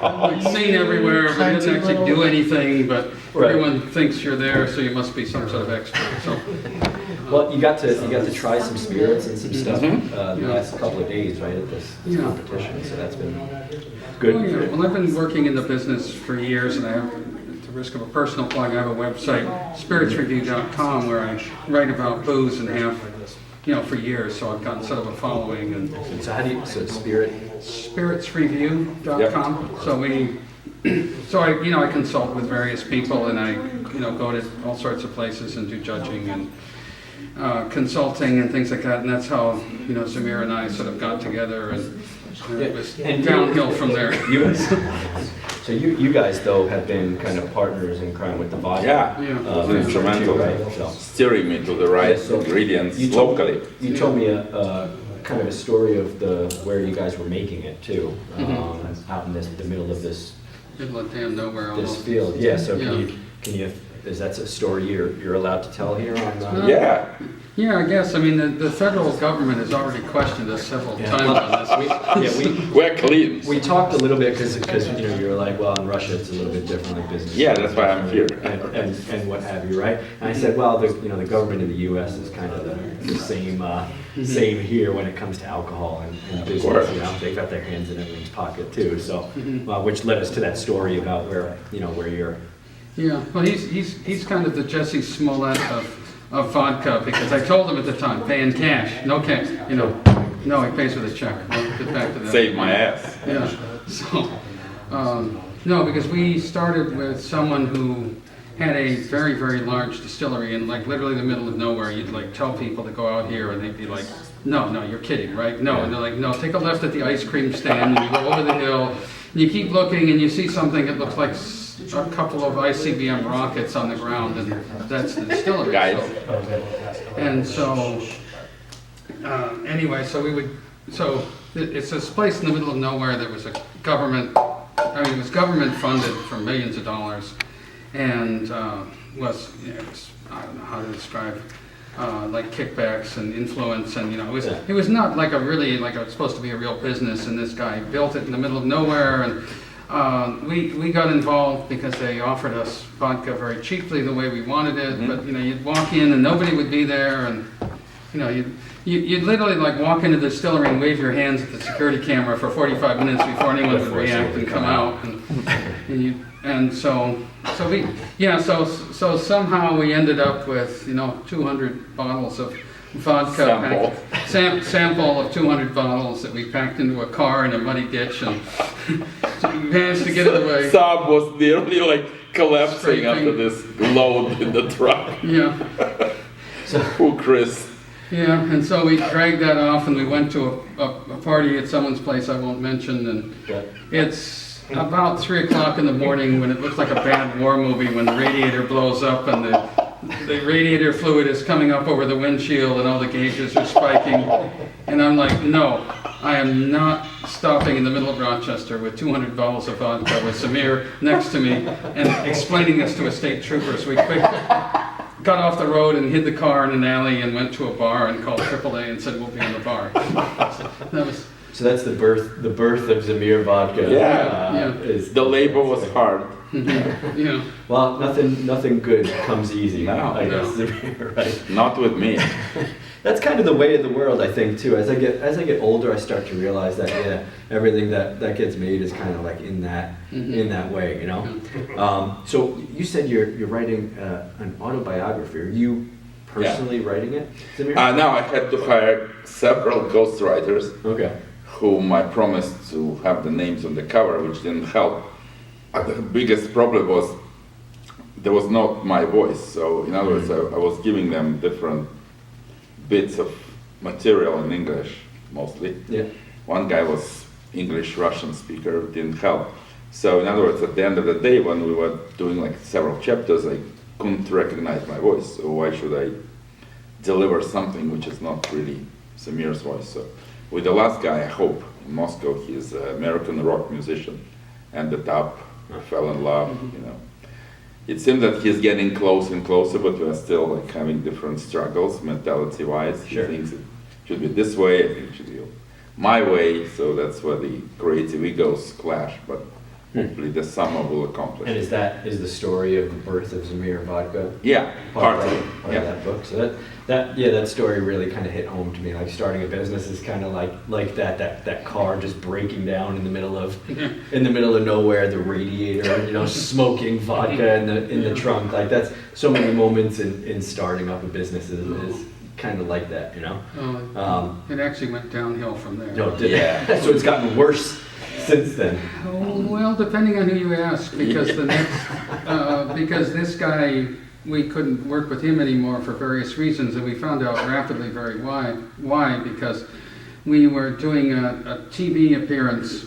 Like seen everywhere, but didn't actually do anything, but everyone thinks you're there, so you must be some sort of expert. So, Well, you got to try some spirits and some stuff the last couple of days, right, at this competition. So that's been good. well, I've been working in the business for years, and I have to the risk of a personal plug, I have a website, spiritsreview.com, where I write about booze and have, for years, so I've gotten sort of a following. And So how do you, so Spirit? spiritsreview.com. So I consult with various people, and I, go to all sorts of places and do judging and consulting and things like that, and that's how, Zamir and I sort of got together, and it was downhill from there. So you guys though have been kind of partners in crime with the vodka. Yeah, Yeah. it was instrumental, right? So, steering me to the right So ingredients you told- locally. you told me a kind of a story of where you guys were making it too, out in the middle of this Middle of damn nowhere this almost. field. Yeah. So Yeah. can you is that a story you're allowed to tell here on? Yeah, Yeah, I guess. I mean, the federal government has already questioned us several times on this. we're clean. We talked a little bit because you were like, well, in Russia it's a little bit different, like business. Yeah, that's why I'm here. And what have you, right? And I said, well, the government in the U.S. is kind of the same here when it comes to alcohol and business. course. They've got their hands in everyone's pocket too. So, which led us to that story about where you're. Yeah, well, he's kind of the Jesse Smollett of vodka, because I told him at the time, pay in cash, no cash, no, he pays with a check. I'll get back to that. Save my ass. Yeah, so, no, because we started with someone who had a very, very large distillery in like literally the middle of nowhere. You'd like tell people to go out here and they'd be like, no, you're kidding, right? No, and they're like, no, take a left at the ice cream stand and you go over the hill and you keep looking and you see something that looks like a couple of ICBM rockets on the ground, and that's the distillery. Guys. And so, anyway, it's this place in the middle of nowhere that was it was government funded for millions of dollars, and it was, I don't know how to describe, like kickbacks and influence, and it was not like it was supposed to be a real business, and this guy built it in the middle of nowhere, and we got involved because they offered us vodka very cheaply the way we wanted it, but you'd walk in and nobody would be there, and you'd literally like walk into the distillery and wave your hands at the security camera for 45 minutes before anyone would react and come out, so somehow we ended up with 200 bottles of vodka, sample of 200 bottles that we packed into a car in a muddy ditch, and we managed to get it away. Saab was nearly like collapsing after this load in the truck. Yeah. Poor Chris. Yeah, and so we dragged that off and we went to a party at someone's place I won't mention, and it's about 3 o'clock in the morning when it looks like a bad war movie when the radiator blows up and the radiator fluid is coming up over the windshield and all the gauges are spiking. And I'm like, no, I am not stopping in the middle of Rochester with 200 bottles of vodka with Zamir next to me and explaining this to a state trooper. So we got off the road and hid the car in an alley and went to a bar and called AAA and said, we'll be in the bar. So that's the birth of Zamir vodka. Yeah. The labor was hard. Yeah. Well, nothing good comes easy. No. I guess, Zamir, right? Not with me. That's kind of the way of the world, I think, too. As I get older, I start to realize that everything that gets made is kind of like in that way, So you said you're writing an autobiography. Are you personally writing it, Zamir? Now I had to hire several ghostwriters. Okay. Whom I promised to have the names on the cover, which didn't help. The biggest problem was there was not my voice. So in other words, I was giving them different bits of material in English, mostly. Yeah. One guy was English, Russian speaker, didn't help. So in other words, at the end of the day, when we were doing like several chapters, I couldn't recognize my voice. So why should I deliver something which is not really Zamir's voice? So with the last guy, I hope, in Moscow, he's an American rock musician, ended up, fell in love, It seems that he's getting closer and closer, but we are still like having different struggles, mentality-wise. Sure. He thinks it should be this way, I think it should be my way, so that's where the creative egos clash. But hopefully the summer will accomplish. And is the story of the birth of Zamir vodka Yeah, part partly. of Yeah. that book? So that story really kind of hit home to me. Like starting a business is kind of like that car just breaking down in the middle of nowhere, the radiator, smoking vodka in the trunk. Like that's so many moments in starting up a business is kind of like that, It actually went downhill from there. So it's gotten worse since then. Oh, well, depending on who you ask, because because this guy, we couldn't work with him anymore for various reasons, and we found out rapidly why, because we were doing a TV appearance,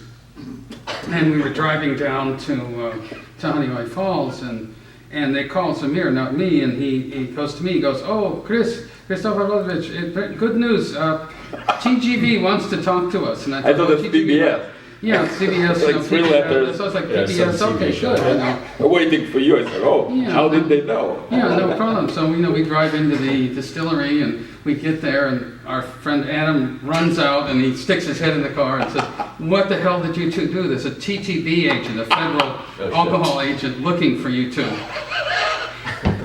and we were driving down to Honeywell Falls, and they called Zamir, not me, and he goes to me, he goes, "Oh, Christopher Vladovich, good news, TGV wants to talk to us." And I thought it's PBS. Yeah, CBS. Like three letters. So I was like, Yeah, PBS, some okay, TV show. good. I'm waiting for you. I said, oh, Yeah. how did they know? Yeah, no problem. So, we drive into the distillery and we get there and our friend Adam runs out and he sticks his head in the car and says, "What the hell did you two do? There's a TTB agent, a federal alcohol agent looking for you two."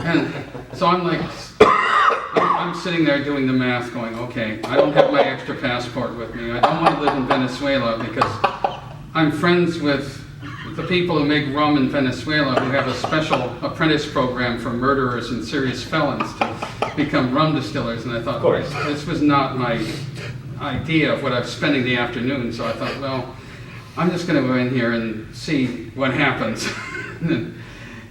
And so I'm like, I'm sitting there doing the math going, okay, I don't have my extra passport with me. I don't want to live in Venezuela because I'm friends with the people who make rum in Venezuela who have a special apprentice program for murderers and serious felons to become rum distillers. And I thought, this was not my idea of what I'm spending the afternoon. So I thought, well, I'm just going to go in here and see what happens.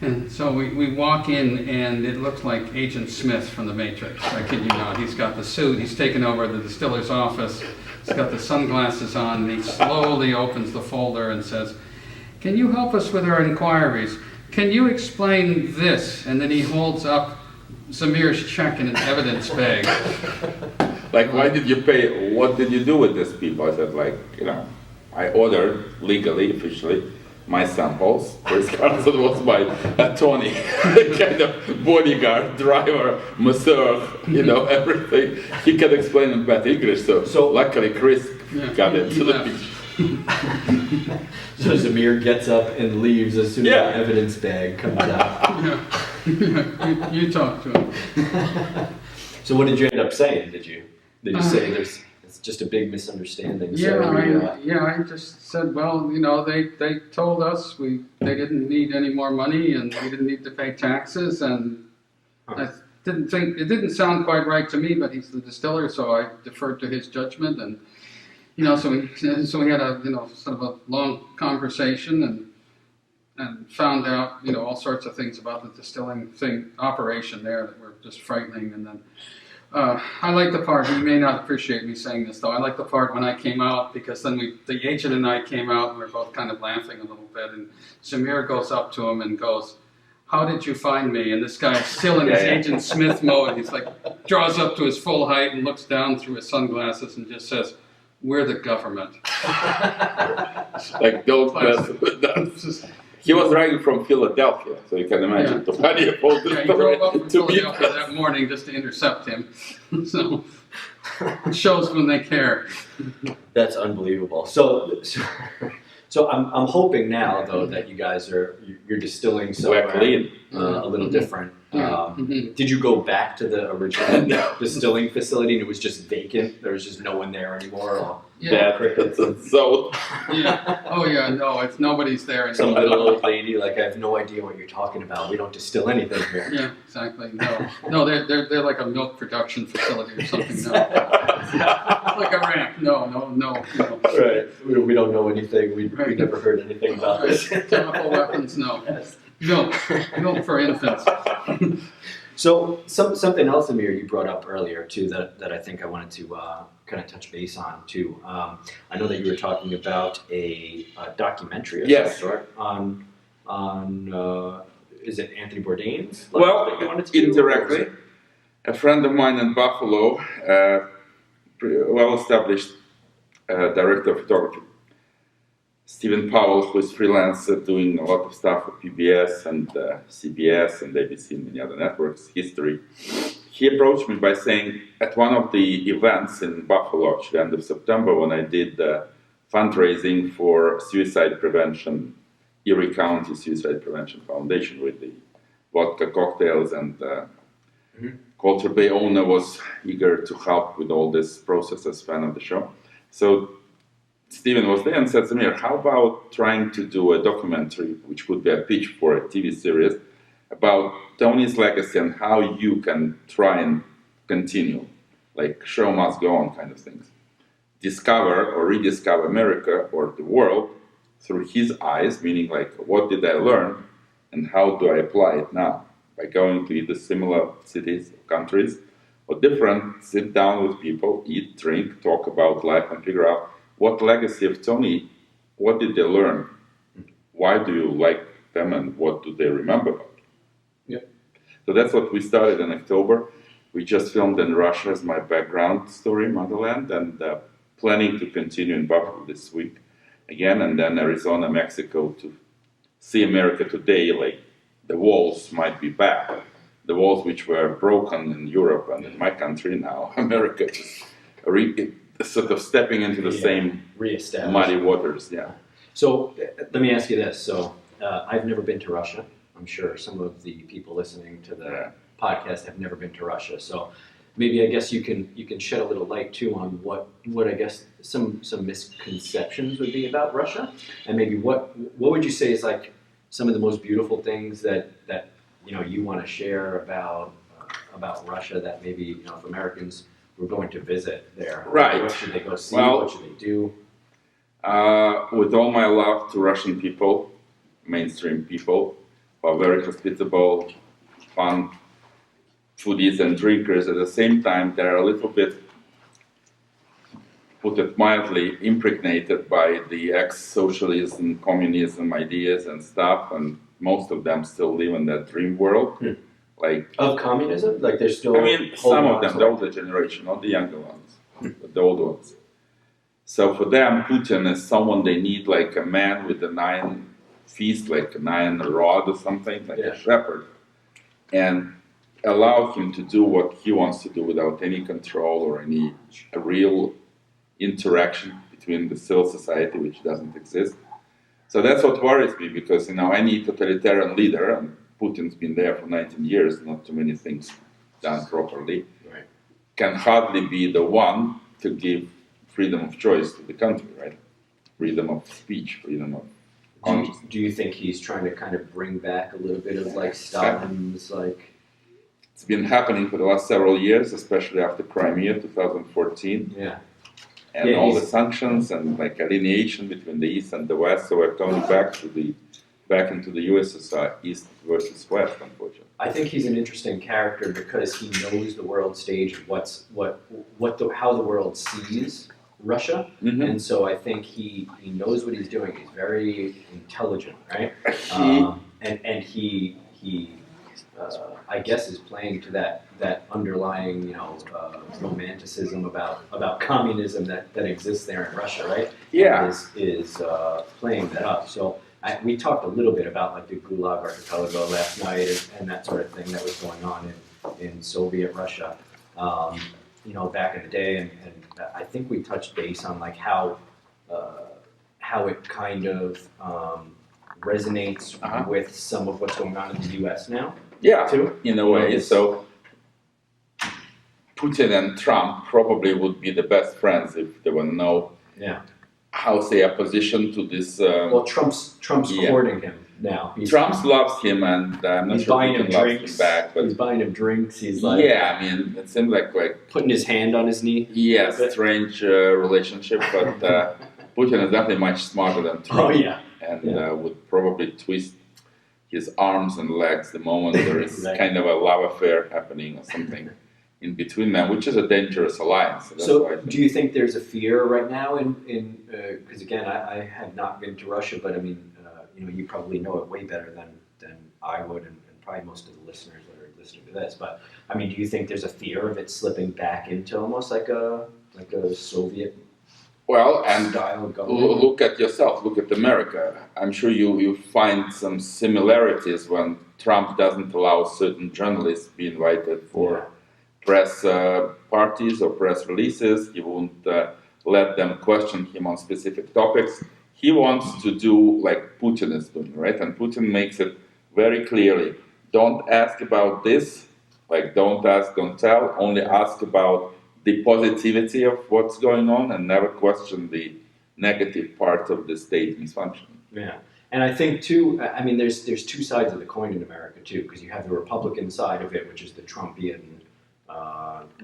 And so we walk in, and it looks like Agent Smith from The Matrix. I kid you not. He's got the suit. He's taken over the distiller's office. He's got the sunglasses on, and he slowly opens the folder and says, "Can you help us with our inquiries? Can you explain this?" And then he holds up Zamir's check in an evidence bag. Like, why did you pay? What did you do with these people? I said, I ordered legally, officially, my samples. Chris Carlson was my attorney, kind of bodyguard, driver, masseur, everything. He can explain in bad English, so luckily Chris got it to the beach. So Zamir gets up and leaves as soon as the evidence bag comes out. Yeah. You talk to him. So what did you end up saying? Did you say it's just a big misunderstanding? I just said, well, they told us they didn't need any more money and we didn't need to pay taxes, and I didn't think it didn't sound quite right to me, but he's the distiller, so I deferred to his judgment, and so we had a sort of a long conversation and found out all sorts of things about the distilling operation there that were just frightening, and then. I like the part, you may not appreciate me saying this though, I like the part when I came out, because then the agent and I came out and we were both kind of laughing a little bit, and Zamir goes up to him and goes, "How did you find me?" And this guy's still in his Agent Smith mode. He's like, draws up to his full height and looks down through his sunglasses and just says, "We're the government." Like, don't mess with us. He was driving from Philadelphia, so you can imagine the funny of all this he drove up from to meet Philadelphia us. that morning just to intercept him. So it shows when they care. That's unbelievable. So I'm hoping now though that you guys you're distilling somewhere clean. A little different. Yeah. Did you go back to the original distilling facility and it was just vacant? There was just no one there anymore. Or Yeah. crickets and So, Yeah. Oh yeah. No, it's nobody's there anymore. some little old lady like, "I have no idea what you're talking about. We don't distill anything here." Yeah, exactly. No, they're like a milk production facility or something. No. Like a ramp. No. Right. We don't know anything. We Right. never heard anything about this. Chemical weapons. No. Milk for infants. So something else, Amir, you brought up earlier too that I think I wanted to kind of touch base on too. I know that you were talking about a documentary of Yes. some sort on is it Anthony Bourdain's? well, that you wanted to do, or was indirectly, it- a friend of mine in Buffalo, well-established director of photography, Stephen Powell, who is freelance doing a lot of stuff for PBS and CBS and ABC and many other networks, history. He approached me by saying, at one of the events in Buffalo, actually, end of September, when I did fundraising for suicide prevention Erie County Suicide Prevention Foundation with the vodka cocktails, and Coulter Bay owner was eager to help with all this process as fan of the show. So Steven was there and said, Zamir, how about trying to do a documentary, which would be a pitch for a TV series, about Tony's legacy and how you can try and continue, like show must go on kind of things. Discover or rediscover America or the world through his eyes, meaning like, what did I learn and how do I apply it now? By going to either similar cities, countries, or different, sit down with people, eat, drink, talk about life, and figure out what legacy of Tony, what did they learn? Why do you like them and what do they remember about? Yeah. So that's what we started in October. We just filmed in Russia as my background story, Motherland, and planning to continue in Buffalo this week again, and then Arizona, Mexico to see America today. Like the walls might be back, the walls which were broken in Europe and in my country now, America is sort of stepping into the same muddy waters. Yeah. So let me ask you this. So I've never been to Russia. I'm sure some of the people listening to the podcast have never been to Russia. So maybe I guess you can shed a little light too on what I guess some misconceptions would be about Russia, and maybe what would you say is like some of the most beautiful things that you want to share about Russia that maybe if Americans were going to visit there, right? What should they go see? Well, what should they do? With all my love to Russian people, mainstream people, who are very hospitable, fun foodies and drinkers, at the same time they're a little bit, put it mildly, impregnated by the ex-socialism, communism ideas and stuff, and most of them still live in that dream world. Like of communism? Like they're still some of them, the older generation, not the younger ones, but the older ones. So for them, Putin is someone they need, like a man with a 9 feet, like a 9 rod or something, like a shepherd, and allow him to do what he wants to do without any control or any real interaction between the civil society, which doesn't exist. So that's what worries me, because any totalitarian leader, and Putin's been there for 19 years, not too many things done properly, can hardly be the one to give freedom of choice to the country, right? Freedom of speech, freedom of consciousness. Do you think he's trying to kind of bring back a little bit of like Stalin's like? It's been happening for the last several years, especially after Crimea, 2014. Yeah. And all the sanctions and like alienation between the East and the West. So we're going back into the USSR, East versus West, unfortunately. I think he's an interesting character because he knows the world stage, how the world sees Russia, and so I think he knows what he's doing. He's very intelligent, right? And he I guess is playing to that underlying romanticism about communism that exists there in Russia, right? Yeah, and is playing that up. So we talked a little bit about like the Gulag Archipelago last night and that sort of thing that was going on in Soviet Russia, back in the day, and I think we touched base on like how it kind of resonates with some of what's going on in the U.S. now. Yeah, too. In a way. So Putin and Trump probably would be the best friends if there were no, how say, opposition to this. Well, Trump's courting him now. Trump loves him, and I'm not he's sure buying him Putin loves drinks. him back. But he's buying him drinks. He's like, it seems like putting his hand on his knee. Yes, strange relationship, but Putin is definitely much smarter than Trump. Oh yeah, and would probably twist his arms and legs the moment there is kind of a love affair happening or something in between them, which is a dangerous alliance. So do you think there's a fear right now in because again, I have not been to Russia, but I mean, you probably know it way better than I would, and probably most of the listeners that are listening to this. But I mean, do you think there's a fear of it slipping back into almost like a Soviet? Well, and government? Look at yourself, look at America. I'm sure you find some similarities when Trump doesn't allow certain journalists to be invited for press parties or press releases. He won't let them question him on specific topics. he wants to do like Putin is doing, right? And Putin makes it very clearly: don't ask about this, like don't ask, don't tell. Only ask about the positivity of what's going on, and never question the negative part of the state misfunctioning. Yeah, and I think too. I mean, there's two sides of the coin in America too, because you have the Republican side of it, which is the Trumpian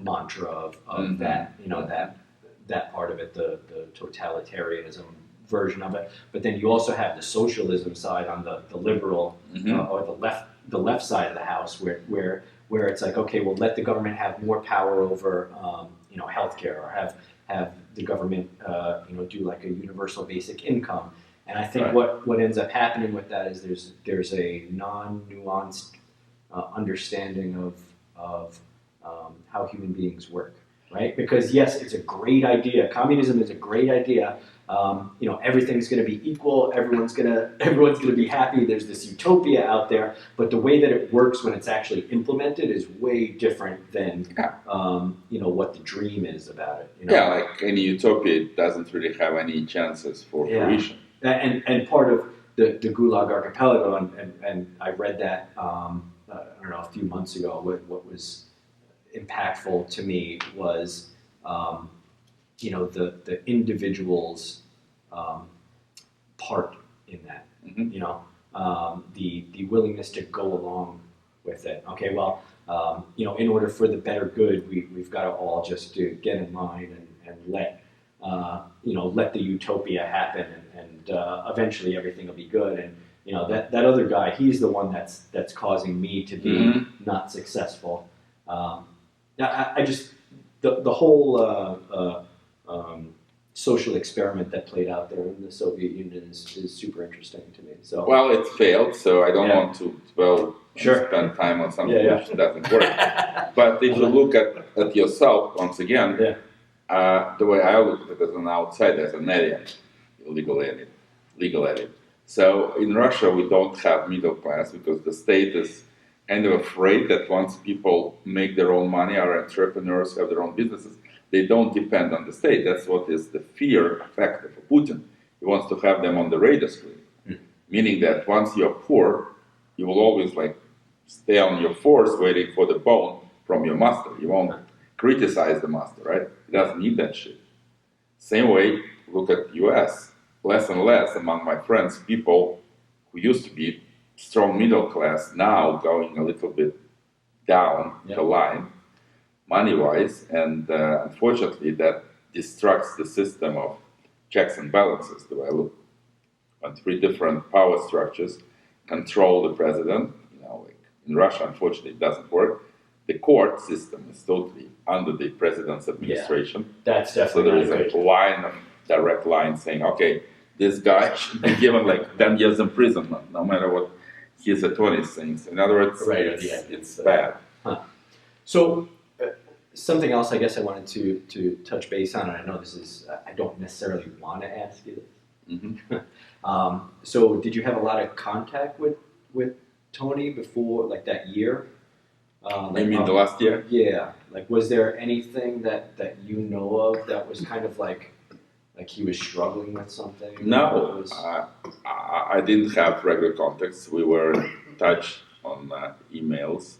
mantra of that, you know, that part of it, the totalitarianism version of it. But then you also have the socialism side on the liberal or the left side of the house, where it's like, okay, well, let the government have more power over you know, healthcare, or have the government you know, do like a universal basic income. And I think what ends up happening with that is there's a non-nuanced understanding of how human beings work, right? Because yes, it's a great idea. Communism is a great idea. You know, everything's going to be equal. Everyone's going to be happy. There's this utopia out there, but the way that it works when it's actually implemented is way different than you know, what the dream is about it. You know? Yeah, like any utopia, it doesn't really have any chances for fruition. And part of the Gulag Archipelago, and I read that I don't know, a few months ago. What was impactful to me was you know, the individual's part in that. You know, the willingness to go along with it. Okay, well, you know, in order for the better good, we've got to all just get in line and let you know, let the utopia happen, and eventually everything will be good. And you know, that other guy, he's the one that's causing me to be not successful. I just the whole social experiment that played out there in the Soviet Union is super interesting to me. So well, it failed, so I don't want to spend time on something which doesn't work. But if you look at yourself once again, the way I look at it as an outsider, as an alien, legal alien. So in Russia, we don't have middle class because the state is kind of afraid that once people make their own money, or entrepreneurs have their own businesses, they don't depend on the state. That's what is the fear factor for Putin. He wants to have them on the radar screen, meaning that once you're poor, you will always like stay on your force waiting for the bone from your master. You won't criticize the master, right? He doesn't need that shit. Same way, look at US. Less and less among my friends, people who used to be strong middle class, now going a little bit down the line, money-wise, and unfortunately that destructs the system of checks and balances. The way I look on three different power structures control the president. You know, like in Russia, unfortunately, it doesn't work. The court system is totally under the president's administration. That's definitely so there is a direct line saying, okay, this guy should be given like 10 years imprisonment, no matter what his attorney thinks. In other words, it's bad. So something else I guess I wanted to touch base on, and I know this is, I don't necessarily want to ask you this. So did you have a lot of contact with Tony before, like that year? You mean the last year? Yeah. Like, was there anything that you know of that was kind of like he was struggling with something? No, I didn't have regular contacts. We were in touch on emails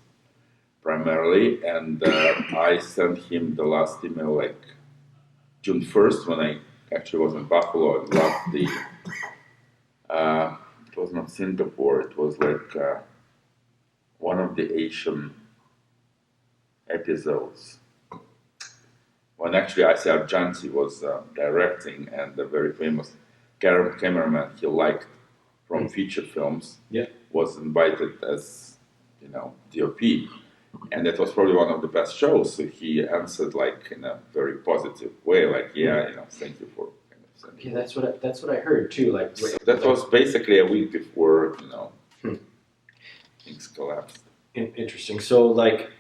primarily, and I sent him the last email like June 1st when I actually was in Buffalo and loved the. It was not Singapore. It was like one of the Asian episodes when actually ICR Jansi was directing, and the very famous cameraman he liked from feature films was invited as, you know, DOP, and that was probably one of the best shows. So he answered like in a very positive way, like, yeah, you know, thank you for kind of sending. Yeah, that's what I heard too. Like so that was basically a week before, you know, things collapsed. Interesting. So like.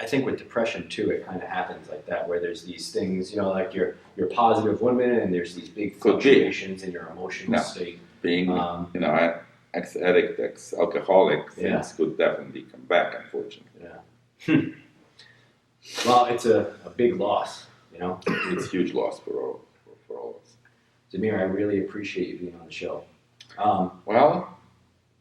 I think with depression too, it kind of happens like that, where there's these things, you know, like you're positive women, and there's these big fluctuations in your emotional state. Being, you know, ex-addict, ex-alcoholic, things could definitely come back, unfortunately. Yeah. Well, it's a big loss, you know. It's a huge loss for all of us. Zamir, I really appreciate you being on the show. Well,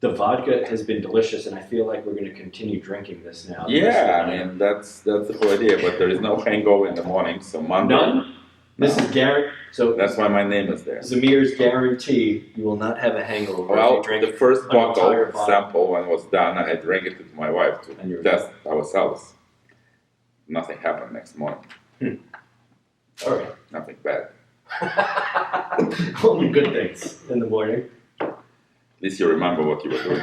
The vodka has been delicious, and I feel like we're going to continue drinking this now. yeah, I mean, that's the whole idea, but there is no hangover in the morning, so Monday. None? This is guaranteed. So That's why my name is there. Zamir's guarantee you will not have a hangover if Well, you drink the first an entire bottle sample, when it was done, I drank it with my wife And you're- to test ourselves. Nothing happened next morning. All right. Nothing bad. Only good things in the morning. At least you remember what you were doing.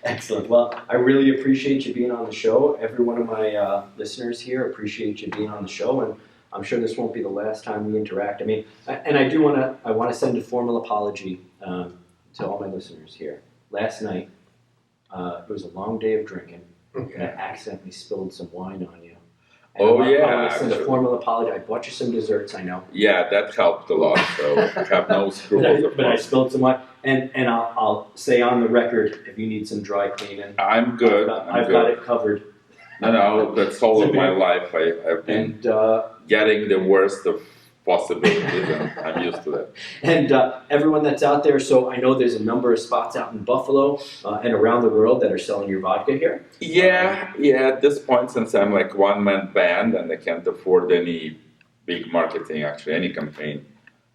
Excellent. Well, I really appreciate you being on the show. Every one of my listeners here appreciate you being on the show, and I'm sure this won't be the last time we interact. I mean, and I want to send a formal apology to all my listeners here. Last night, it was a long day of drinking, and I accidentally spilled some wine on you. And Oh, I yeah, want to send a actually. formal apology. I bought you some desserts, I know. Yeah, that helped a lot, so have no scruples of But I course. spilled some wine, and I'll say on the record, if you need some dry cleaning, I'm good. I've got it covered. No, that's all of my life. I've been And getting the worst of possibilities, and I'm used to that. and everyone that's out there, so I know there's a number of spots out in Buffalo and around the world that are selling your vodka here. Yeah. At this point, since I'm like one-man band and I can't afford any big marketing, actually any campaign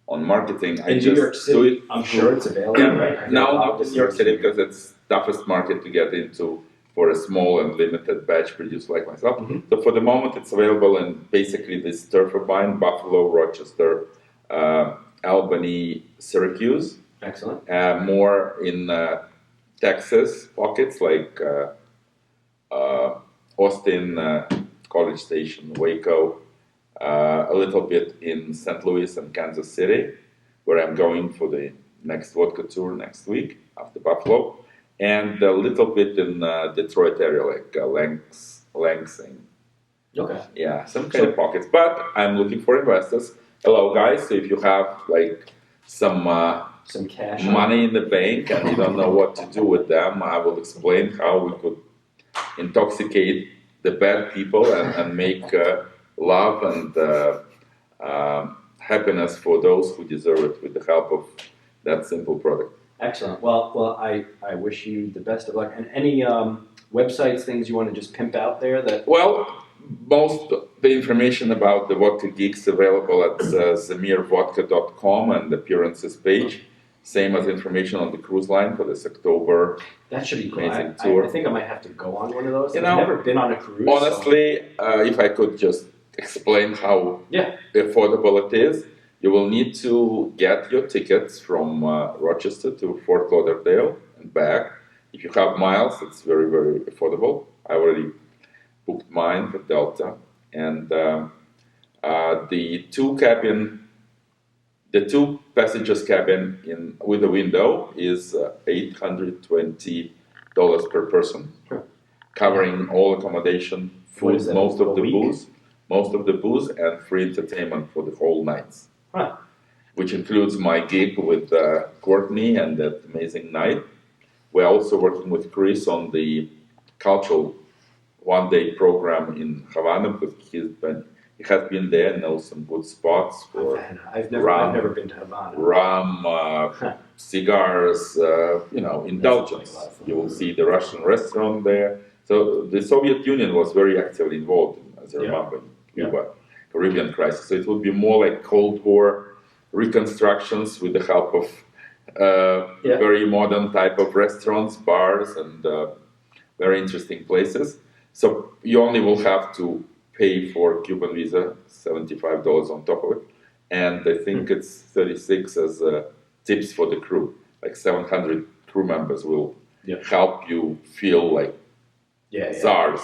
on marketing, I In just New York do City, it. I'm sure it's available, right? No, not in New York City because it's toughest market to get into for a small and limited batch producer like myself. Mhm. So for the moment, it's available in basically this Sturfabine, Buffalo, Rochester, Albany, Syracuse. Excellent. More in Texas pockets like Austin, College Station, Waco, a little bit in St. Louis and Kansas City, where I'm going for the next vodka tour next week after Buffalo, and a little bit in Detroit area like Lansing. Okay. Yeah, some kind of pockets. But I'm looking for investors. Hello, guys. So if you have like some cash. money in the bank and you don't know what to do with them, I will explain how we could intoxicate the bad people and make love and happiness for those who deserve it with the help of that simple product. Excellent. Well, I wish you the best of luck. And any websites, things you want to just pimp out there that. Well, most of the information about the Vodka Geeks available at zamirvodka.com and the appearances page. Same as information on the cruise line for this October. That should be cool. Amazing tour. I think I might have to go on one of those. You I've know, never been on a cruise. Honestly, if I could just explain how affordable it is, you will need to get your tickets from Rochester to Fort Lauderdale and back. If you have miles, it's very, very affordable. I already booked mine for Delta. And the two passengers cabin with a window is $820 per person, covering all accommodation, food, most of the booze, and free entertainment for the whole nights, which includes my gig with Courtney and that amazing night. We're also working with Chris on the cultural one-day program in Havana because he has been there, knows some good spots for I've never been to Havana. rum, cigars, indulgence. You will see the Russian restaurant there. So the Soviet Union was very actively involved, as I remember, in Cuba, Caribbean crisis. So it would be more like Cold War reconstructions with the help of very modern type of restaurants, bars, and very interesting places. So you only will have to pay for Cuban visa, $75 on top of it, and I think it's $36 as tips for the crew. Like 700 crew members will help you feel like czars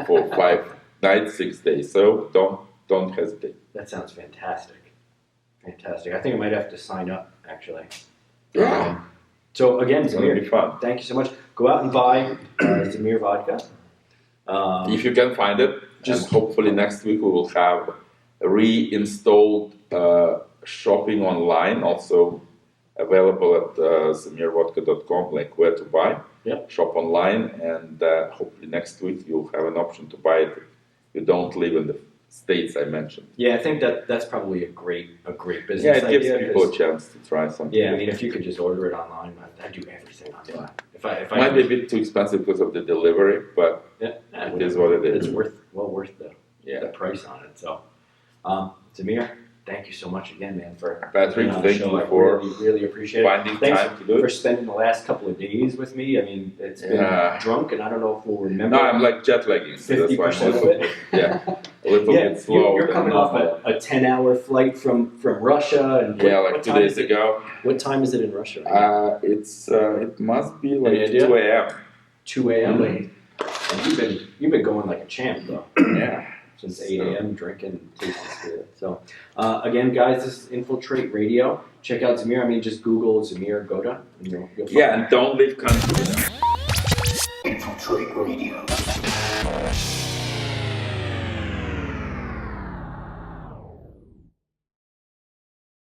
for 5 nights, 6 days. So don't hesitate. That sounds fantastic. Fantastic. I think I might have to sign up actually. Yeah. So again, It's going to be fun. thank you so much. Go out and buy Zamir vodka. If you can find it, just hopefully next week we will have reinstalled shopping online, also available at zamirvodka.com, like where to buy. Shop online, and hopefully next week you'll have an option to buy it if you don't live in the states I mentioned. Yeah, I think that's probably a great business Yeah, it gives idea. people 'Cause- a chance to try something. yeah, I mean, if you could just order it online, I'd do everything online. If I Might be a bit too expensive because of the delivery, but yeah, it is what it is. It's worth the price on it. So, Zamir, thank you so much again, man, for Patrick, being on the thank show. you I for really appreciate it. finding Thanks time to do for it. spending the last couple of days with me. I mean, it's been Yeah. drunk, and I don't know if we'll remember. No, I'm like jet lagging, so that's why I'm 50% a of little, it. a little bit slow. You're coming off a 10-hour flight from Russia, and Yeah, what like 2 time days is it? ago. What time is it in Russia? Right? It must be like Any idea? 2 a.m. 2 a.m. Mhm. And you've been going like a champ though. Yeah. Since 8 a.m. drinking and tasting spirit. So, again, guys, this is Infiltrate Radio. Check out Zamir. I mean, just Google Zamir Goda, and you'll find Yeah, and don't leave country. Infiltrate Radio.